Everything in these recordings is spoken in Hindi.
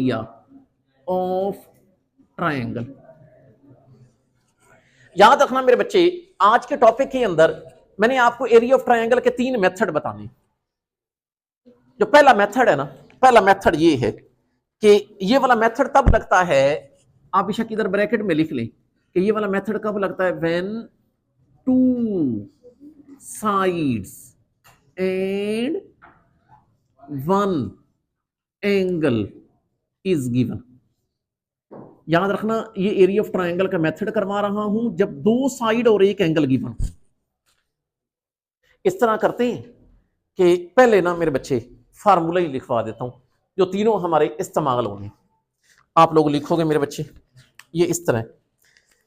Area of triangle. याद रखना मेरे बच्चे, आज के टॉपिक के अंदर मैंने आपको एरिया ऑफ ट्रायंगल के 3 मेथड बताने। जो पहला मेथड है ना, पहला मेथड ये है कि ये वाला मेथड तब लगता है, आप बेशक इधर ब्रैकेट में लिख लें कि ये वाला मेथड कब लगता है, when two sides and one angle is given. याद रखना, ये एरिया ऑफ ट्रायंगल का मेथड करवा रहा हूं जब 2 साइड और एक एंगल गिवन। इस तरह करते हैं कि पहले ना मेरे बच्चे फार्मूला ही लिखवा देता हूं जो तीनों हमारे इस्तेमाल होंगे। आप लोग लिखोगे मेरे बच्चे ये इस तरह।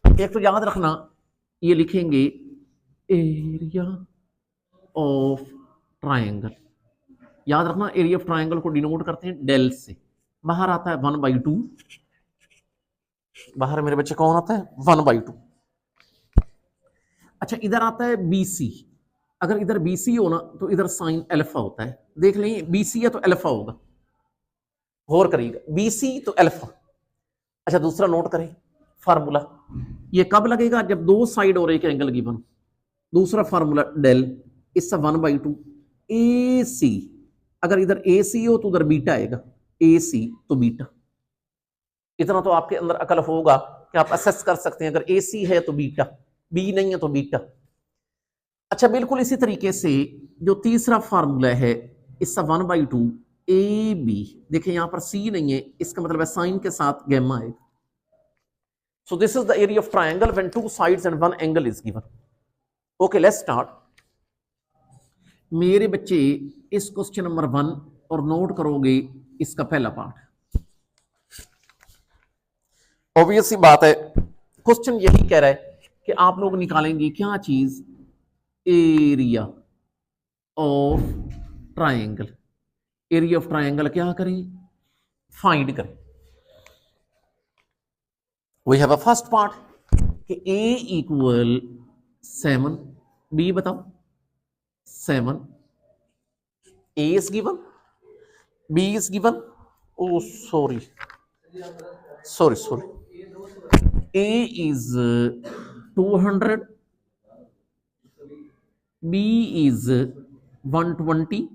एक तो याद रखना, ये लिखेंगे एरिया ऑफ ट्रायंगल। याद रखना, एरिया ऑफ ट्रायंगल को डिनोट करते हैं डेल से। बाहर आता है 1/2। बाहर मेरे बच्चे कौन आता है, 1/2। अच्छा, इधर आता है BC। अगर इधर BC हो ना तो इधर साइन अल्फा होता है। देख लें, BC है तो अल्फा होगा, गौर करिएगा, BC तो अल्फा। अच्छा, दूसरा नोट करें फार्मूला, ये कब लगेगा, जब 2 साइड और एक एंगल गिवन। दूसरा फार्मूला डेल, इससे 1/2 AC। अगर इधर AC हो तो उधर बीटा आएगा, AC तो बीटा। इतना तो आपके अंदर अकल होगा कि आप असेस कर सकते हैं, अगर AC है तो बीटा, B नहीं है तो बीटा। अच्छा, बिल्कुल इसी तरीके से जो तीसरा फार्मूला है, इसका 1/2 AB। देखिए यहां पर C नहीं है, इसका मतलब है साइन के साथ गैमा है। So this is the area of triangle when 2 sides and 1 angle is given. Okay, let's start. मेरे बच्चे इस क्वेश्चन नंबर 1 और नोट करोगे इसका पहला पार्ट। ऑब्वियस सी बात है, क्वेश्चन यही कह रहा है कि आप लोग निकालेंगे क्या चीज, area of triangle. Area of triangle क्या करें, फाइंड करें। We have a first part कि A इक्वल 7, B बताओ 7, A is given, B is given, oh sorry, A is 200, B is 120,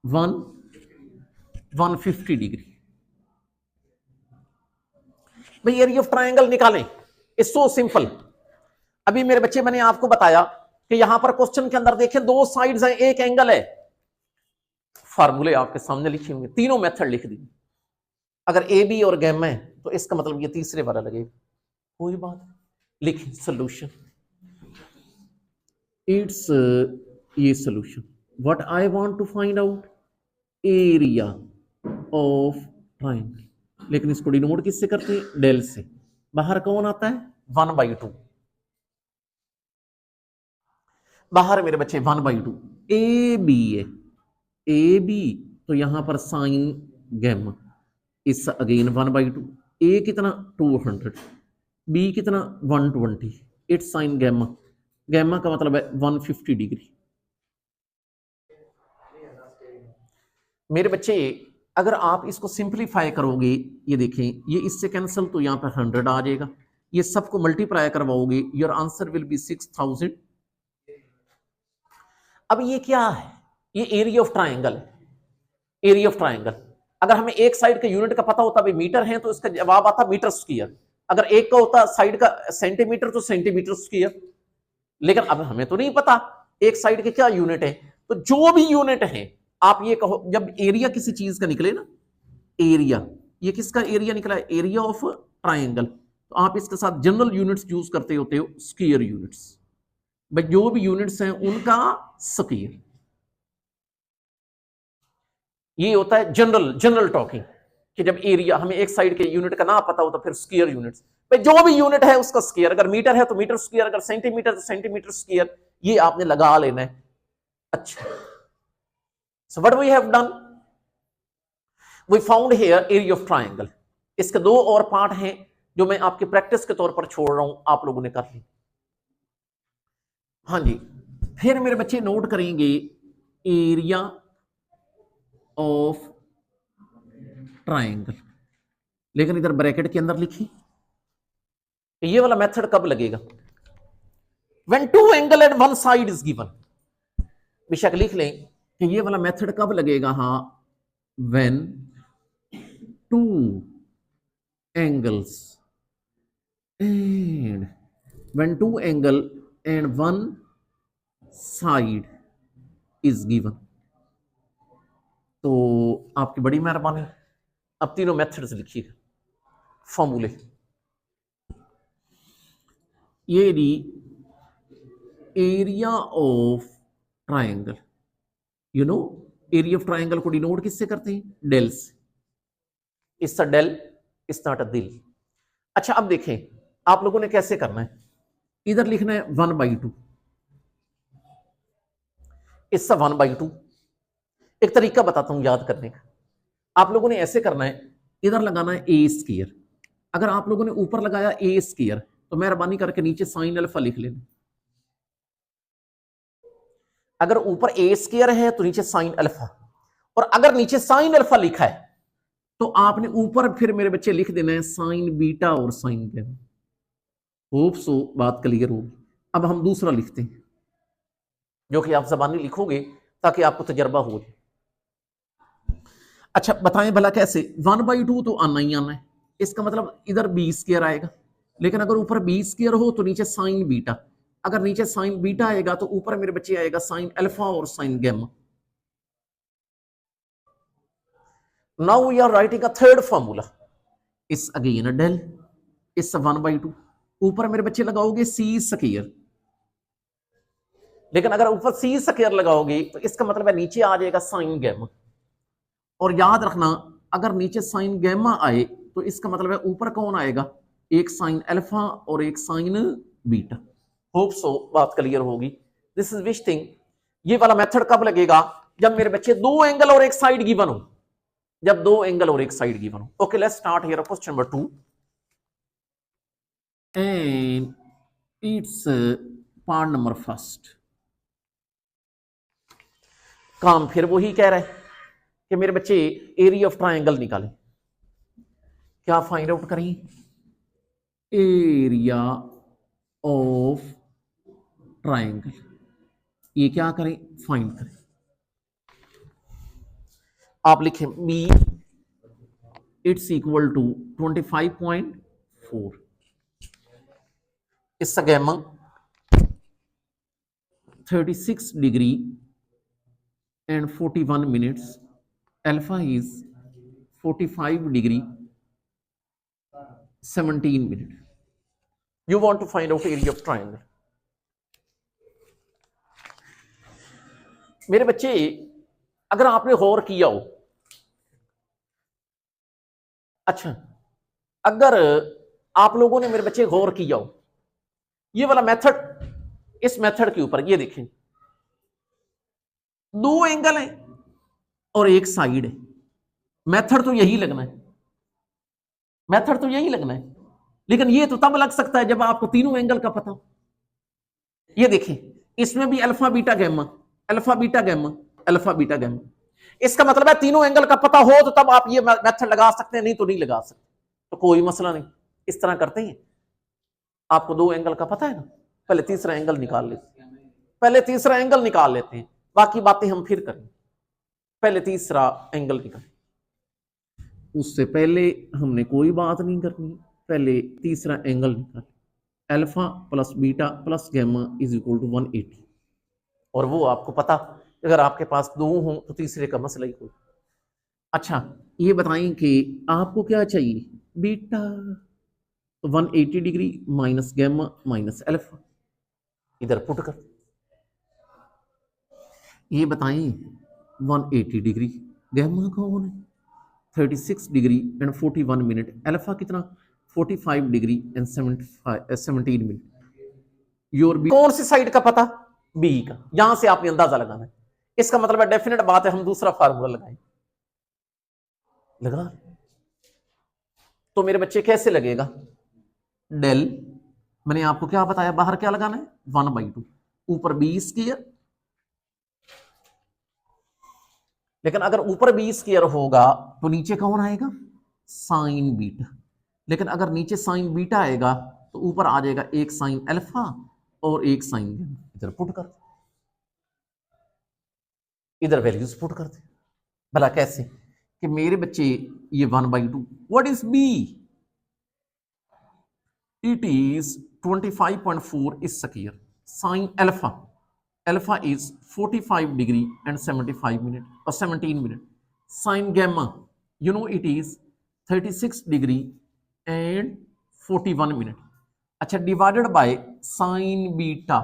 150 degree. भाई एरिया ऑफ ट्रायंगल निकालें, इट्स सो सिंपल। अभी मेरे बच्चे मैंने आपको बताया कि यहां पर क्वेश्चन के अंदर देखें 2 साइड्स हैं, एक एंगल है। फार्मूले आपके सामने लिखे होंगे, तीनों मेथड लिख दी। अगर AB और गैमा है तो इसका मतलब ये तीसरे वाला लगेगा, कोई बात। लिखें सोल्यूशन, इट्स ये solution. What I want to find out, area of triangle. लेकिन इसको डिनोट किससे करते हैं, डेल से। बाहर कौन आता है, 1/2। बाहर मेरे बच्चे 1/2। AB है, AB तो यहां पर साइन गैमा, इस अगेन 1/2। A कितना 200, B कितना 120, इट्स साइन गैमा, गैमा का मतलब है 150 डिग्री। मेरे बच्चे अगर आप इसको सिंप्लीफाई करोगे, ये देखें, ये इससे कैंसिल तो यहां पर 100 आ जाएगा, ये सबको मल्टीप्लाई करवाओगे, योर आंसर विल बी 6000। अब ये क्या है, ये एरिया ऑफ ट्रायंगल है। एरिया ऑफ ट्रायंगल, अगर हमें एक साइड का यूनिट का पता होता भाई मीटर है तो इसका जवाब आता मीटर स्क्वायर। अगर एक का होता साइड का सेंटीमीटर तो सेंटीमीटर स्क्वायर। लेकिन अब हमें तो नहीं पता एक साइड के क्या यूनिट है, तो जो भी यूनिट है आप ये कहो, जब एरिया किसी चीज का निकले ना, एरिया, ये किसका एरिया निकला है, एरिया ऑफ ट्रायंगल, तो आप इसके साथ जनरल यूनिट्स यूज करते होते हो, स्क्वायर यूनिट्स। भाई जो भी यूनिट्स हैं उनका स्क्वायर। ये होता है जनरल टॉकिंग कि जब एरिया हमें एक साइड के यूनिट का ना पता हो तो फिर स्क्वायर यूनिट्स। भाई जो भी यूनिट है उसका स्क्वायर, अगर मीटर है तो मीटर स्क्वायर, अगर सेंटीमीटर तो सेंटीमीटर स्क्वायर, ये आपने लगा लेना है। अच्छा, so what we have done, we found here area of triangle. इसके 2 और पार्ट हैं जो मैं आपकी प्रैक्टिस के तौर पर छोड़ रहा हूं, आप लोगों ने कर ली। हाँ जी, फिर मेरे बच्चे नोट करेंगे एरिया ऑफ ट्राइंगल, लेकिन इधर ब्रैकेट के अंदर लिखी। ये वाला मेथड कब लगेगा? When two angle at one side is given. बेशक लिख लें कि ये वाला मेथड कब लगेगा। हाँ, when two angles and when two angle and one side is given. तो आपकी बड़ी मेहरबानी, अब तीनों मेथड्स लिखिए, फॉर्मूले। ये the area of triangle, you know area of triangle को डिनोट किससे करते हैं? डेल से। इसका डेल, इसका दिल। अच्छा, अब देखें आप लोगों ने कैसे करना है। इधर लिखना है 1/2, इसका 1/2। एक तरीका बताता हूं याद करने का। आप लोगों ने ऐसे करना है, इधर लगाना है ए स्क्वायर। अगर आप लोगों ने ऊपर लगाया ए स्क्वायर तो मेहरबानी करके नीचे साइन अल्फा लिख लेना। अगर ऊपर ए स्क्वायर है तो नीचे साइन अल्फा, और अगर नीचे साइन अल्फा लिखा है तो आपने ऊपर फिर मेरे बच्चे लिख देना है साइन बीटा और साइन गैमा। होप सो बात क्लियर होगी। अब हम दूसरा लिखते हैं, जो कि आप जबानी लिखोगे ताकि आपको तजर्बा हो जाए। अच्छा बताएं भला कैसे? 1/2 तो आना ही आना है, इसका मतलब इधर बी स्क्वायर आएगा, लेकिन अगर ऊपर बी स्क्वायर हो तो नीचे साइन बीटा। अगर नीचे साइन बीटा आएगा तो ऊपर मेरे बच्चे आएगा साइन अल्फा और sine gamma. Now we are writing a third formula, is again del, is 1/2। ऊपर मेरे बच्चे लगाओगे सी स्क्वायर, लेकिन अगर ऊपर सी स्क्वायर लगाओगे तो इसका मतलब है नीचे आ जाएगा साइन गैमा। और याद रखना, अगर नीचे साइन गैमा आए तो इसका मतलब है ऊपर कौन आएगा? एक साइन अल्फा और एक साइन बीटा। होप सो बात क्लियर होगी। This is which thing. ये वाला मेथड कब लगेगा? जब मेरे बच्चे दो एंगल और एक साइड गिवन हो, जब दो एंगल और एक साइड गिवन हो। Okay, let's start here question number 2 and it's part number first. काम फिर वही कह रहा है कि मेरे बच्चे एरिया ऑफ ट्राइंगल निकालें। क्या फाइंड आउट करें? Area of triangle. ये क्या करें? फाइंड करें। आप लिखें बी इट्स इक्वल टू 25.4, इसका gamma 36 degree and 41 minutes, alpha is 45 degree 17 minutes. You want to find out area of triangle. मेरे बच्चे अगर आपने गौर किया हो, अच्छा अगर आप लोगों ने मेरे बच्चे गौर किया हो, ये वाला मेथड, इस मेथड के ऊपर ये देखें, दो एंगल है और एक साइड है। मेथड तो यही लगना है, मेथड तो यही लगना है, लेकिन ये तो तब लग सकता है जब आपको तीनों एंगल का पता हो। ये देखें, इसमें भी alpha beta gamma, alpha beta gamma, alpha beta gamma. इसका मतलब है तीनों एंगल का पता हो तो तब आप ये मेथड लगा सकते हैं, नहीं तो नहीं लगा सकते। तो कोई मसला नहीं, इस तरह करते हैं। आपको दो एंगल का पता है ना, पहले तीसरा एंगल निकाल लेते हैं, पहले तीसरा एंगल निकाल लेते हैं, बाकी बातें हम फिर करें। पहले तीसरा एंगल निकाल, उससे पहले हमने कोई बात नहीं करनी, पहले तीसरा एंगल निकाल। Alpha plus beta plus gamma is equal to 180। और वो आपको पता, अगर आपके पास दो हों तो तीसरे का मसला ही कोई। अच्छा ये बताएं कि आपको क्या चाहिए? बीटा, तो 180 degree minus gamma minus alpha, इधर पुट कर। ये बताएं 180 डिग्री, गैमा कौन है? 36 डिग्री एंड 41 मिनट, अल्फा कितना? 45 degree and 17 minute. Your B कौन सी साइड का पता? बी का। यहां से आपने अंदाजा लगाना है। इसका मतलब है डेफिनेट बात है हम दूसरा फार्मूला लगाएं। लगा तो मेरे बच्चे कैसे लगेगा? डेल, मैंने आपको क्या बताया, बाहर क्या लगाना है? 1/2, ऊपर बी स्क्वायर लेकिन अगर ऊपर बी स्क्वायर होगा तो नीचे कौन आएगा, साइन बीटा। लेकिन अगर नीचे साइन बीटा आएगा तो ऊपर आ जाएगा एक साइन अल्फा और एक साइन गैमा। इधर पुट कर, इधर वैल्यूज पुट कर दे। भला कैसे कि मेरे बच्चे ये 1/2, what is B, it is 25.4 is square sin alpha, alpha is 45 degree and 75 minute or 17 minute, sin gamma you know it is 36 degree and 41 minute। अच्छा, divided by sin beta,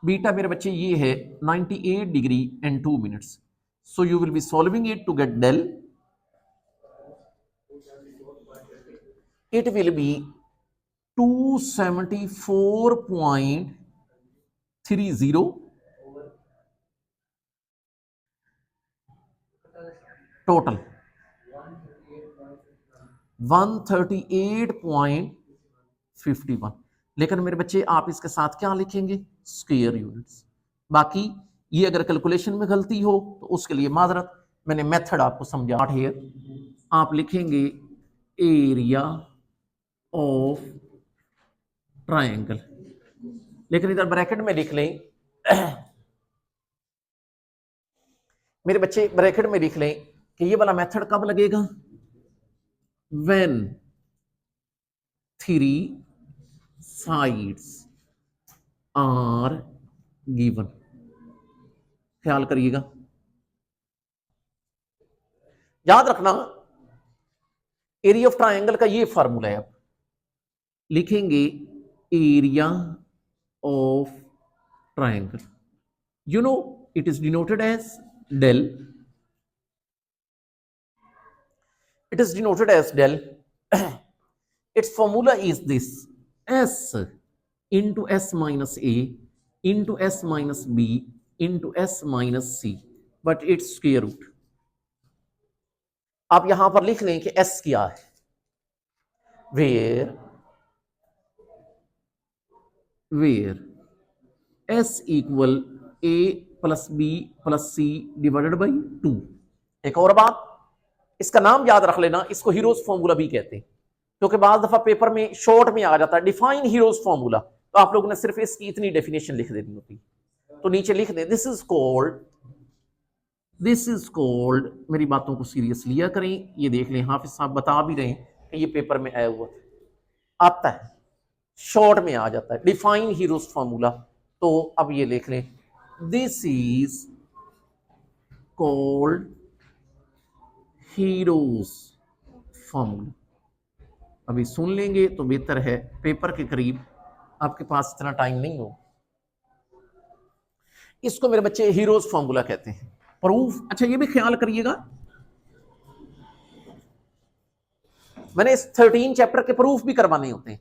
beta मेरे बच्चे ये है 98 degree and 2 minutes. So you will be solving it to get del, it will be 274.30 total 138.51। लेकिन मेरे बच्चे आप इसके साथ क्या लिखेंगे, स्क्वायर यूनिट्स। बाकी ये अगर कैलकुलेशन में गलती हो तो उसके लिए माजरत, मैंने मेथड आपको समझा है। आप लिखेंगे एरिया ऑफ ट्रायंगल, लेकिन इधर ब्रैकेट में लिख लें मेरे बच्चे, ब्रैकेट में लिख लें कि ये वाला मेथड कब लगेगा, व्हेन 3 साइड्स आर गिवन। ख्याल करिएगा, याद रखना एरिया ऑफ ट्रायंगल का ये फार्मूला है। आप लिखेंगे area of triangle, you know it is denoted as del, it is denoted as del its formula is this, s into s minus a into s minus b into s minus c, but its square root। आप यहां पर लिख लें कि s क्या है, where s equal a plus B plus C divided by 2। एक और बात, इसका नाम याद रख लेना, इसको हीरोज फॉर्मूला भी कहते हैं, क्योंकि बाज दफा पेपर में शॉर्ट में आ जाता है डिफाइन हीरोज फॉर्मूला, तो आप लोगों ने सिर्फ इसकी इतनी डेफिनेशन लिख देनी होती, तो नीचे लिख दें दिस इज कॉल्ड, मेरी बातों को सीरियस लिया करें। ये देख लें, हाफिज साहब बता भी रहे हैं कि ये पेपर में आया हुआ आता है, शॉर्ट में आ जाता है डिफाइन हीरोज फॉर्मूला। तो अब ये लिख लें, this is called heroes formula। अभी सुन लेंगे तो बेहतर है, पेपर के करीब आपके पास इतना टाइम नहीं हो। इसको मेरे बच्चे हीरोज फॉर्मूला कहते हैं। प्रूफ, अच्छा ये भी ख्याल करिएगा, मैंने इस 13 चैप्टर के प्रूफ भी करवाने होते हैं,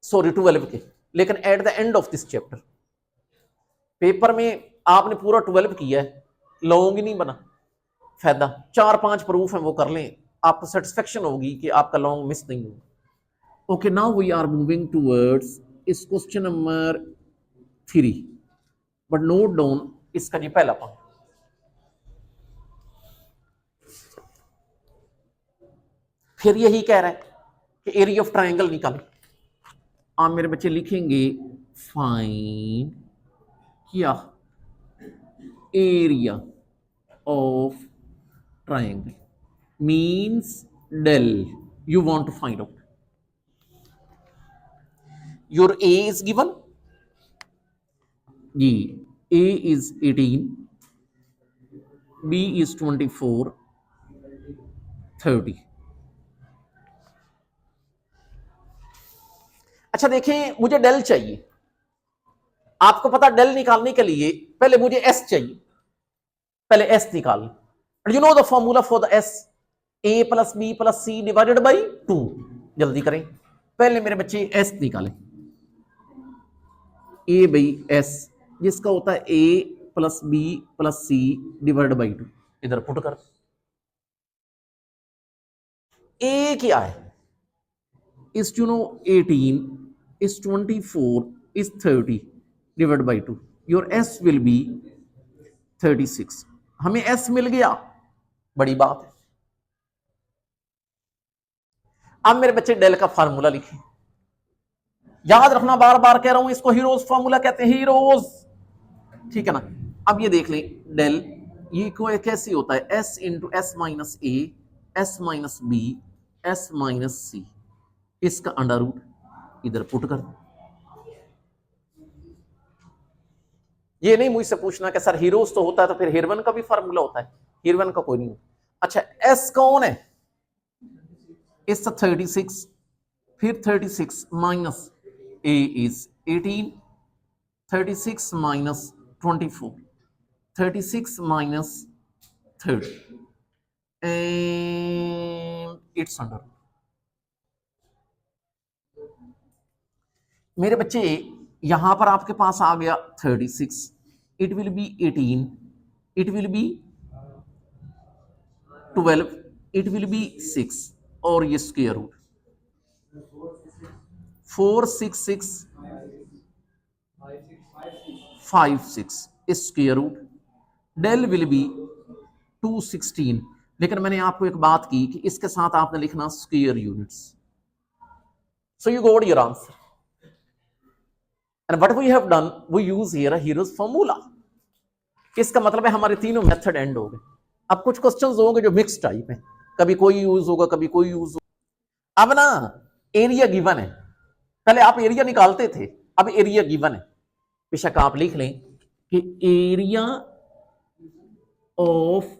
सॉरी 12 के, लेकिन at the end of this chapter. Paper में आपने पूरा 12 किया है, लॉन्ग ही नहीं बना, फायदा 4-5 प्रूफ हैं वो कर लें, आपको सेटिस्फेक्शन होगी कि आपका लॉन्ग मिस नहीं होगा। Okay, now we are moving towards इस question number 3, but note down इसका जी पहला पॉइंट। फिर यही कह रहा है कि एरिया ऑफ ट्रायंगल निकालें। आप मेरे बच्चे लिखेंगे फाइंड क्या, area of triangle means del, you want to find out your a is given, जी a is 18, b is 24, 30। अच्छा देखें, मुझे डेल चाहिए, आपको पता डेल निकालने के लिए पहले मुझे एस चाहिए, पहले एस निकाल, you know the formula for the S, A plus B plus C divided by 2। जल्दी करें, पहले मेरे बच्चे एस निकालें, ए बाई एस जिसका होता है A plus B plus C divided by 2, इधर पुट कर। ए क्या है, इस you know 18 is 24 is 30 divided by 2, your s will be 36। हमें s मिल गया, बड़ी बात है। अब मेरे बच्चे डेल का फार्मूला लिखें। याद रखना, बार बार कह रहा हूं, इसको हीरोज फार्मूला कहते हैं, हीरोज, ठीक है ना। अब ये देख लें, डेल ये कोई कैसी होता है, S into S minus A, S minus B, S minus C, इसका अंडर रूट इधर पुट कर दो। ये नहीं मुझसे पूछना कि सर हीरोज तो होता है तो फिर हेरवन का भी फार्मूला होता है, हेरवन का कोई नहीं। अच्छा, एस कौन है, इस 36, फिर 36 minus A is 18, 36 minus 24, 36 minus 30 and it's under। मेरे बच्चे यहां पर आपके पास आ गया 36, it will be 18, it will be 12, it will be 6, और ये square root 466 56 square root, del will be 216। लेकिन मैंने आपको एक बात की कि इसके साथ आपने लिखना square units, so you got your answer. And what we have done, we use here a Hero's formula। इसका मतलब है हमारे तीनों मेथड एंड हो गए। अब कुछ क्वेश्चंस होंगे जो मिक्स टाइप है, कभी कोई यूज होगा, कभी कोई यूज होगा। अब ना एरिया गिवन है, पहले आप एरिया निकालते थे, अब एरिया गिवन है। बेशक आप लिख लें कि एरिया ऑफ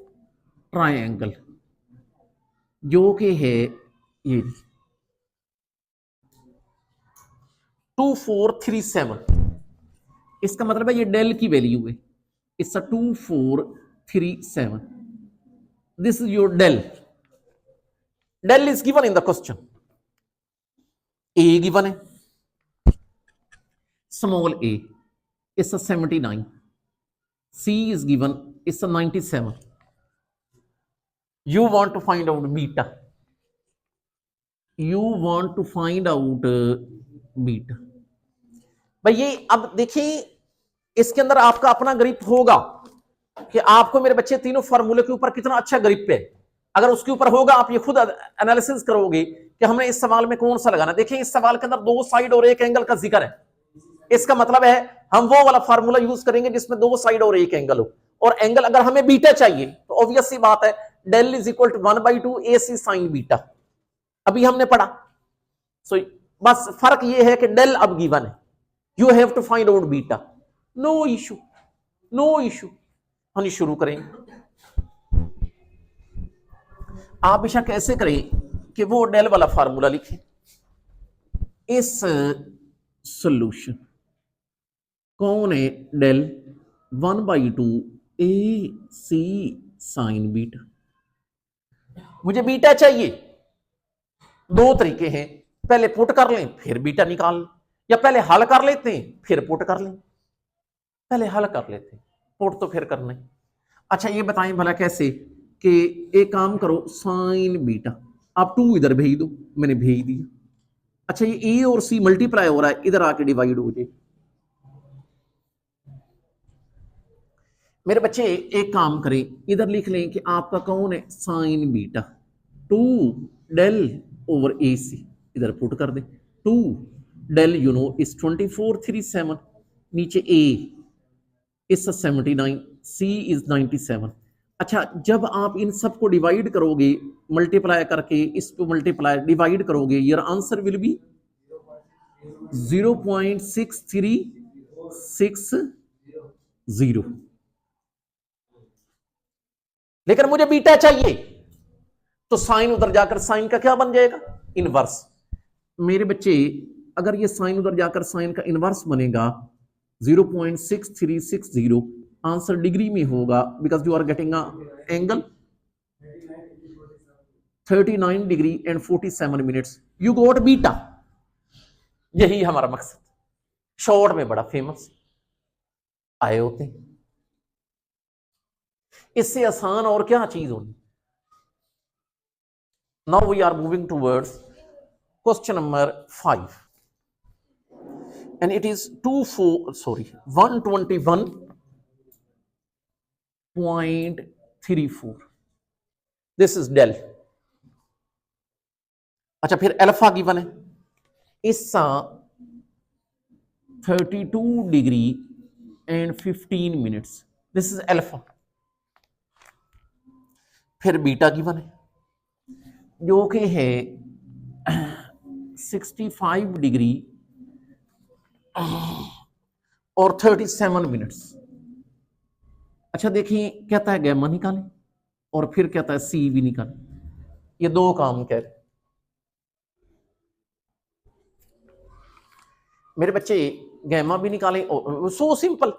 ट्रायंगल जो कि है ये 2437, इसका मतलब है ये डेल की वैल्यू है, it's 2437, this is your del. Del is given in the question, A given है, small A it's 79, C is given it's 97, you want to find out beta, you want to find out beta। भाई ये अब देखिए, इसके अंदर आपका अपना ग्रिप होगा कि आपको मेरे बच्चे तीनों फार्मूले के ऊपर कितना अच्छा ग्रिप है। अगर उसके ऊपर होगा, आप ये खुद एनालिसिस करोगे कि हमने इस सवाल में कौन सा लगाना। देखिए इस सवाल के अंदर दो साइड और एक एंगल का जिक्र है, इसका मतलब है हम वो वाला फार्मूला यूज करेंगे जिसमें दो साइड और एक एंगल हो। और एंगल अगर हमें बीटा चाहिए तो ऑब्वियस सी बात है, del is equal to 1/2 AC sine beta, अभी हमने पढ़ा। सो बस फर्क ये है कि डेल अब गिवन है, you have to find out beta, no issue, no issue. हम शुरू करेंगे। आप बेशक कैसे करें कि वो डेल वाला फार्मूला लिखें, इस सॉल्यूशन कौन है, डेल 1/2 AC साइन बीटा। मुझे बीटा चाहिए, दो तरीके हैं, पहले पुट कर लें फिर बीटा निकाल लें, या पहले हल कर लेते हैं फिर पुट कर लें। पहले हल कर लेते हैं, पुट तो फिर करना है। अच्छा ये बताएं भला कैसे, कि एक काम करो, साइन बीटा आप 2 इधर भेज दो, मैंने भेज दिया। अच्छा ये ए और सी मल्टीप्लाई हो रहा है, इधर आके डिवाइड हो जाए। मेरे बच्चे एक काम करें, इधर लिख लें कि आपका कौन है, साइन बीटा 2 डेल ओवर ए सी, इधर पुट कर दे 2 डेल यू नो इस 2437, नीचे ए इस 79, सी इज 97। अच्छा जब आप इन सबको डिवाइड करोगे, मल्टीप्लाई करके इस पे मल्टीप्लाई डिवाइड करोगे, योर आंसर विल बी 0.6360। लेकिन मुझे बीटा चाहिए, तो साइन उधर जाकर साइन का क्या बन जाएगा, इनवर्स। मेरे बच्चे अगर ये साइन उधर जाकर साइन का इनवर्स बनेगा 0.6360, आंसर डिग्री में होगा, because you are getting angle 39 degree and 47 minutes, you got beta. यही हमारा मकसद, शॉर्ट में बड़ा फेमस आए होते हैं, इससे आसान और क्या चीज होगी। Now we are moving towards question number 5 and it is 121.34। This is del. अच्छा फिर अल्फा गिवन है, इसका 32 degree and 15 minutes, this is alpha. फिर बीटा गिवन है जो कि है 65 डिग्री और 37 मिनट्स। अच्छा देखिए कहता है गैमा निकालें और फिर कहता है सी भी निकालें, ये दो काम कह रहे मेरे बच्चे। गैमा भी निकालें और सो सिंपल,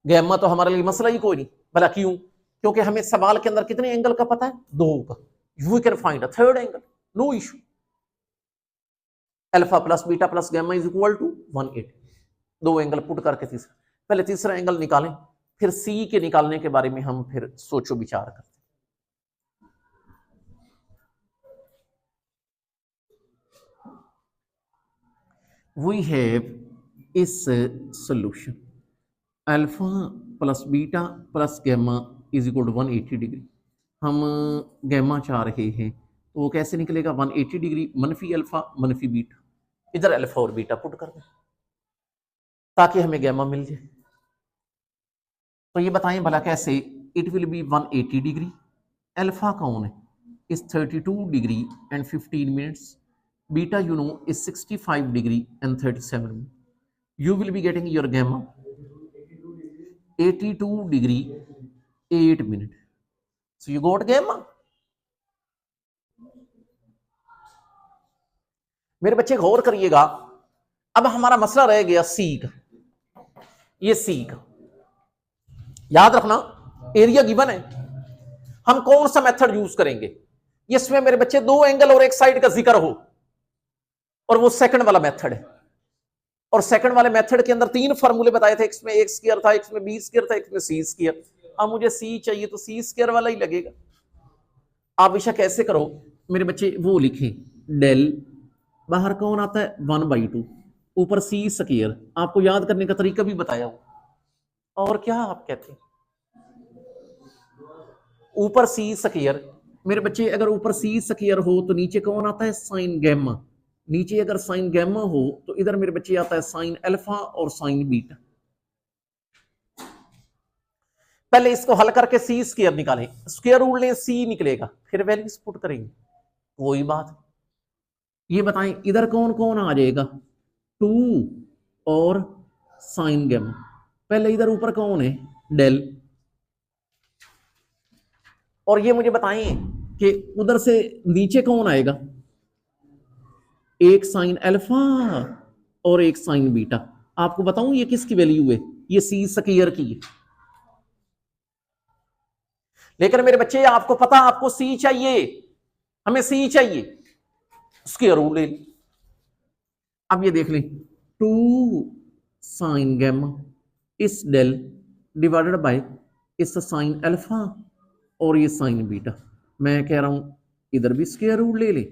गैमा तो हमारे लिए मसला ही कोई नहीं। भला क्यों? क्योंकि हमें सवाल के अंदर कितने एंगल का पता है, दो का। We can find a third angle, no issue. Alpha plus beta plus gamma is equal to 180। दो एंगल पुट करके तीसरा, पहले तीसरा एंगल निकालें, फिर सी के निकालने के बारे में हम फिर सोचो विचार करते। We have is solution alpha plus beta plus gamma is equal to 180 degree. हम गैमा चाह रहे हैं तो वो कैसे निकलेगा, 180 डिग्री मनफी अल्फा मनफी बीटा, इधर अल्फा और बीटा पुट कर दें ताकि हमें गैमा मिल जाए। तो ये बताएं भला कैसे, it will be 180 degree, alpha कौन है is 32 degree and 15 minutes, beta you know is 65 degree and 37 minutes. You will be getting your gamma 82 degree 8 minutes. So you got gamma. मेरे बच्चे गौर करिएगा, अब हमारा मसला रह गया सी का। ये सी का याद रखना, एरिया गिवन है, हम कौन सा मेथड यूज करेंगे। इसमें मेरे बच्चे दो एंगल और एक साइड का जिक्र हो, और वो सेकंड वाला मेथड है। और सेकंड वाले मेथड के अंदर तीन फार्मूले बताए थे, एक्स में ए स्क्वायर था, एक्स में बी स्क्वायर था, एक्स में सी स्क्वायर। अब मुझे सी चाहिए तो सी स्क्वायर वाला ही लगेगा। आप बेशक कैसे करो मेरे बच्चे, वो लिखें डेल, बाहर कौन आता है 1/2, ऊपर सी स्क्वायर। आपको याद करने का तरीका भी बताया हो, और क्या आप कहते हैं, ऊपर सी स्क्वायर। मेरे बच्चे अगर ऊपर सी स्क्वायर हो तो नीचे कौन आता है साइन गैमा, नीचे अगर साइन गैमा हो तो इधर मेरे बच्चे आता है साइन अल्फा और साइन बीटा। पहले इसको हल करके सी स्क्वायर निकालें, स्क्वायर रूट लें, सी निकलेगा, फिर वैल्यूज पुट करेंगे, कोई बात। ये बताएं इधर कौन कौन आ जाएगा, 2 और साइन गैमा। पहले इधर ऊपर कौन है डेल, और ये मुझे बताएं कि उधर से नीचे कौन आएगा, एक साइन अल्फा और एक साइन बीटा। आपको बताऊं ये किसकी वैल्यू है, ये सी स्क्वायर की है। लेकिन मेरे बच्चे आपको पता, आपको सी चाहिए, हमें सी चाहिए, स्क्वायर रूट ले। अब ये देख लें 2 साइन गैमा इस डेल डिवाइडेड बाय इस साइन अल्फा और ये साइन बीटा। मैं कह रहा हूं इधर भी स्क्वायर रूट ले ले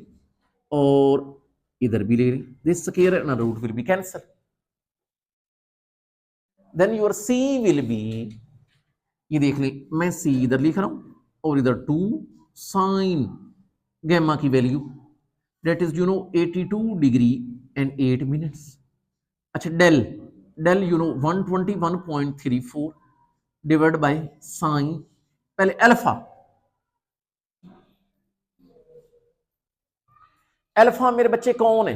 और इधर भी ले ले, this square and root will be cancel, then your C will be, ये देख ले मैं सी इधर लिख रहा हूं और इधर 2 साइन गैमा की value that is 82 degree and 8 minutes. अच्छा del, del 121.34 divide by sine, पहले अल्फा, अल्फा मेरे बच्चे कौन है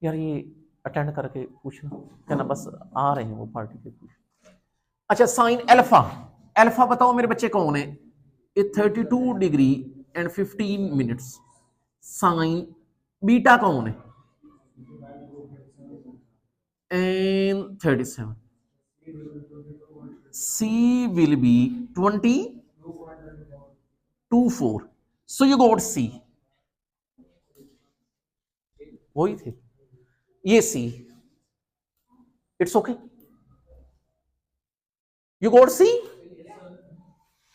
यार, ये अटेंड करके पूछना, कहना बस आ रहे हैं वो पार्टी के पूछ। अच्छा साइन अल्फा, अल्फा बताओ मेरे बच्चे कौन है, ये 32 degree and 15 minutes. Sign beta कौन है and 37, C will be 20.24, so you got C, वही थे ये C, it's okay, you got C।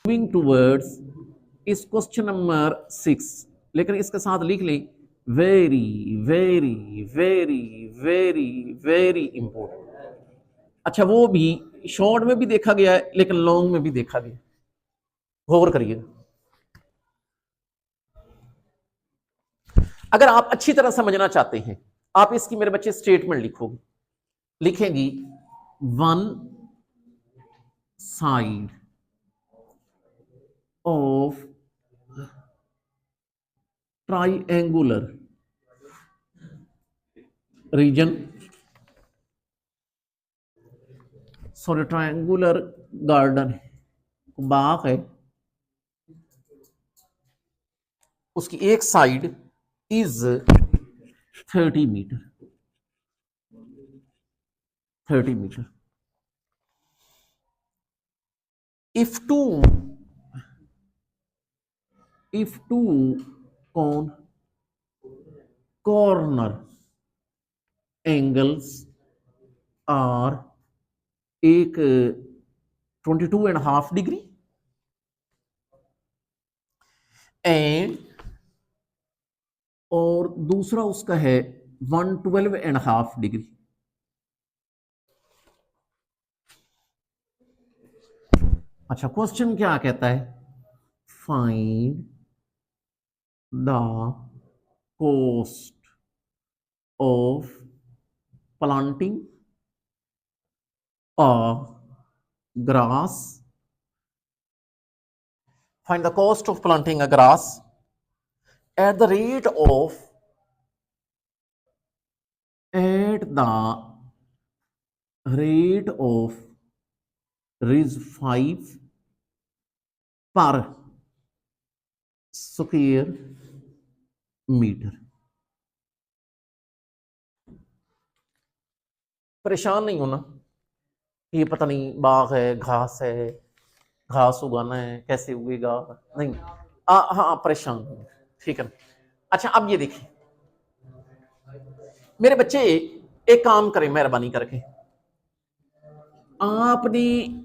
Moving towards इस क्वेश्चन नंबर 6, लेकिन इसके साथ लिख लें very very very very very important. अच्छा वो भी शॉर्ट में भी देखा गया है लेकिन लॉन्ग में भी देखा गया। गौर करिएगा। अगर आप अच्छी तरह समझना चाहते हैं, आप इसकी मेरे बच्चे स्टेटमेंट लिखोगे, लिखेंगी one side of triangular region, sorry triangular garden, बाग है, उसकी एक side is 30 metre, 30 metre. if two corner angles are एक 22.5 डिग्री एंड और दूसरा उसका है 112.5 डिग्री। अच्छा, क्वेश्चन क्या कहता है? Find the cost of planting a grass, find the cost of planting a grass at the rate of Rs 5 per square meter। परेशान नहीं होना, ये पता नहीं बाग है, घास है, घास उगाना है, कैसे उगेगा, नहीं। हाँ परेशान नहीं, ठीक है। अच्छा, अब ये देखिए मेरे बच्चे, एक काम करें मेहरबानी करके, आपने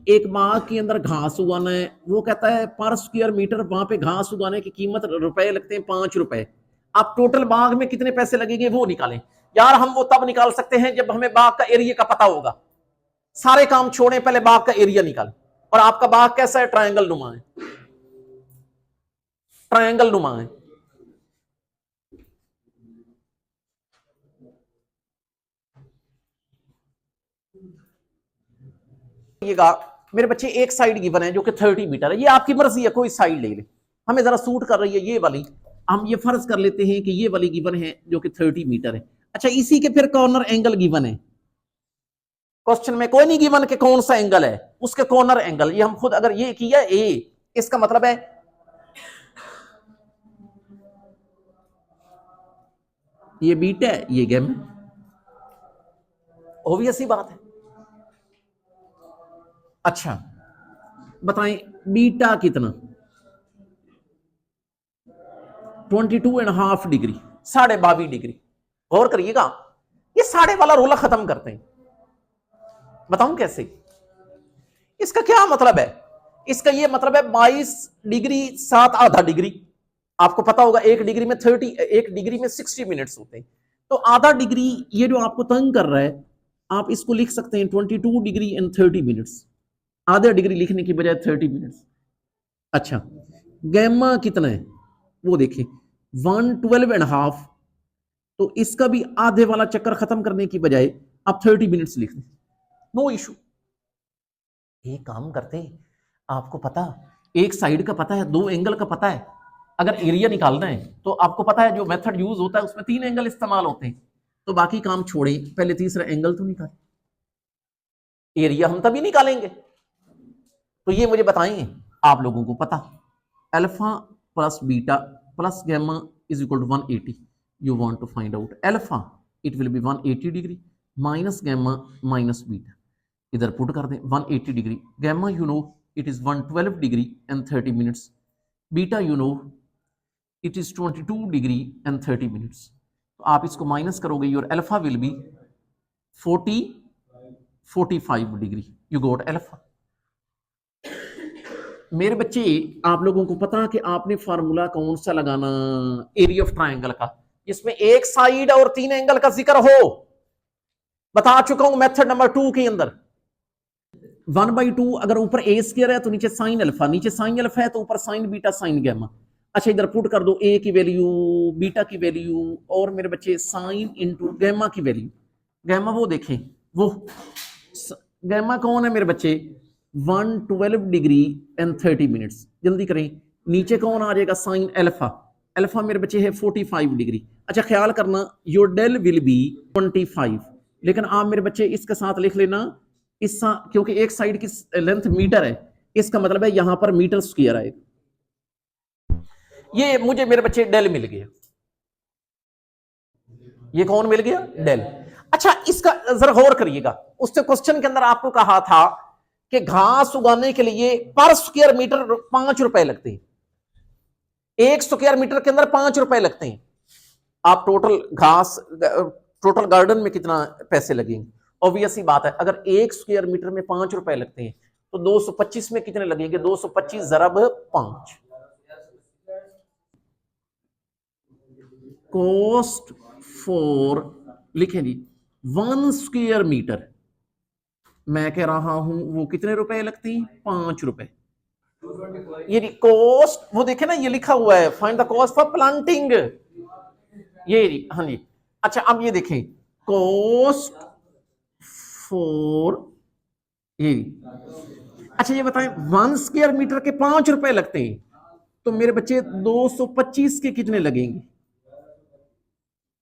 एक बाग के अंदर घास उगाना है, वो कहता है पर स्क्वायर मीटर वहां पे घास उगाने की कीमत रुपए लगते हैं 5 रुपए। आप टोटल बाग में कितने पैसे लगेंगे वो निकालें। यार हम वो तब निकाल सकते हैं जब हमें बाग का एरिया का पता होगा। सारे काम छोड़ें, पहले बाग का एरिया निकालें। और आपका बाग कैसा है? ट्रायंगल नुमा है, ट्रायंगल नुमा है। मेरे बच्चे एक साइड गिवन है जो कि 30 मीटर है, ये आपकी मर्जी है, कोई साइड ले ले, हमें जरा सूट कर रही है ये वाली। हम ये फर्ज कर लेते हैं कि ये वाली गिवन है जो कि 30 मीटर है। अच्छा, इसी के फिर कॉर्नर एंगल गिवन है, क्वेश्चन में कोई नहीं गिवन कि कौन सा एंगल है, उसके कॉर्नर एंगल ये हम खुद अगर ये किया ए, इसका मतलब है ये बीटा है, ये गैम, ऑब्वियस ही बात है। अच्छा बताएं बीटा कितना? 22.5 डिग्री, 22.5 डिग्री। गौर करिएगा, ये साढ़े वाला रोला खत्म करते हैं। बताऊं कैसे? इसका क्या मतलब है? इसका ये मतलब है 22 डिग्री 7 आधा डिग्री। आपको पता होगा एक डिग्री में 60 मिनट्स होते हैं, तो आधा डिग्री ये जो आपको तंग कर रहा है, आप इसको लिख सकते हैं 22 डिग्री एंड 30 मिनट्स, आधा डिग्री लिखने की बजाय 30 मिनट्स। अच्छा, गैमा कितना है वो देखें, 112.5, तो इसका भी आधे वाला चक्कर खत्म करने की बजाय आप 30 मिनट्स लिख दें, नो इशू। एक काम करते हैं, आपको पता एक साइड का पता है, 2 एंगल का पता है, अगर एरिया निकालना है तो आपको पता है जो मेथड यूज होता है उसमें 3 एंगल इस्तेमाल होते हैं, तो बाकी काम छोड़े, पहले तीसरा एंगल तो निकाले, एरिया हम तभी निकालेंगे। तो ये मुझे बताएं, आप लोगों को पता alpha plus beta plus gamma is equal to 180, you want to find out alpha, it will be 180 degree minus gamma minus beta, इधर पुट कर दें 180 degree, gamma you know it is 112 degree and 30 minutes, beta you know it is 22 degree and 30 minutes. तो आप इसको माइनस करोगे, your alpha will be 45 degree, you got alpha. मेरे बच्चे, आप लोगों को पता कि आपने फार्मूला कौन सा लगाना, एरिया ऑफ ट्रायंगल का, जिसमें एक साइड और 3 एंगल का जिक्र हो। बता चुका हूं मेथड नंबर 2 के अंदर। 1/2 अगर ऊपर ए स्क्वायर है तो नीचे साइन अल्फा, नीचे साइन अल्फा है तो ऊपर साइन बीटा साइन गैमा। अच्छा इधर पुट कर दो ए की वैल्यू, बीटा की वैल्यू और मेरे बच्चे साइन इंटू गैमा की वैल्यू। गैमा वो देखें, वो गैमा कौन है मेरे बच्चे, 112 डिग्री एंड 30 मिनट्स। जल्दी करें, नीचे कौन आ जाएगा, साइन अल्फा। अल्फा मेरे बच्चे है 45 डिग्री। अच्छा ख्याल करना योर डेल विल बी 25, लेकिन आप मेरे बच्चे इसके साथ लिख लेना इस, क्योंकि एक साइड की लेंथ मीटर है, इसका मतलब है यहां पर मीटर स्क्वायर आएगा। ये मुझे मेरे बच्चे डेल मिल गया, ये कौन मिल गया, डेल। अच्छा इसका जरा गौर करिएगा, उससे क्वेश्चन के अंदर आपको कहा था कि घास उगाने के लिए पर स्क्वायर मीटर 5 रुपए लगते हैं, 1 स्क्वायर मीटर के अंदर 5 रुपए लगते हैं। आप टोटल घास, टोटल गार्डन में कितना पैसे लगेंगे, ऑब्वियस ही बात है। अगर 1 स्क्वायर मीटर में 5 रुपए लगते हैं तो 225 में कितने लगेंगे, 225 ज़रब 5। कॉस्ट फॉर लिखें जी 1 स्क्वायर मीटर, मैं कह रहा हूं वो कितने रुपए लगते हैं, 5 रुपए। ये कॉस्ट वो देखे ना, ये लिखा हुआ है find the cost for planting, ये हाँ जी। अच्छा अब ये देखें कॉस्ट फॉर ये, अच्छा ये बताएं 1 स्क्वायर मीटर के 5 रुपए लगते हैं, तो मेरे बच्चे 225 के कितने लगेंगे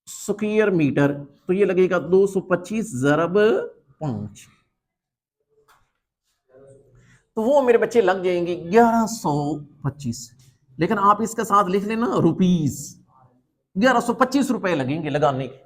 स्क्वायर मीटर, तो ये लगेगा 225 ज़रब 5, तो वो मेरे बच्चे लग जाएंगे 1125। लेकिन आप इसके साथ लिख लेना रुपीस, 1125 रुपए लगेंगे लगाने के।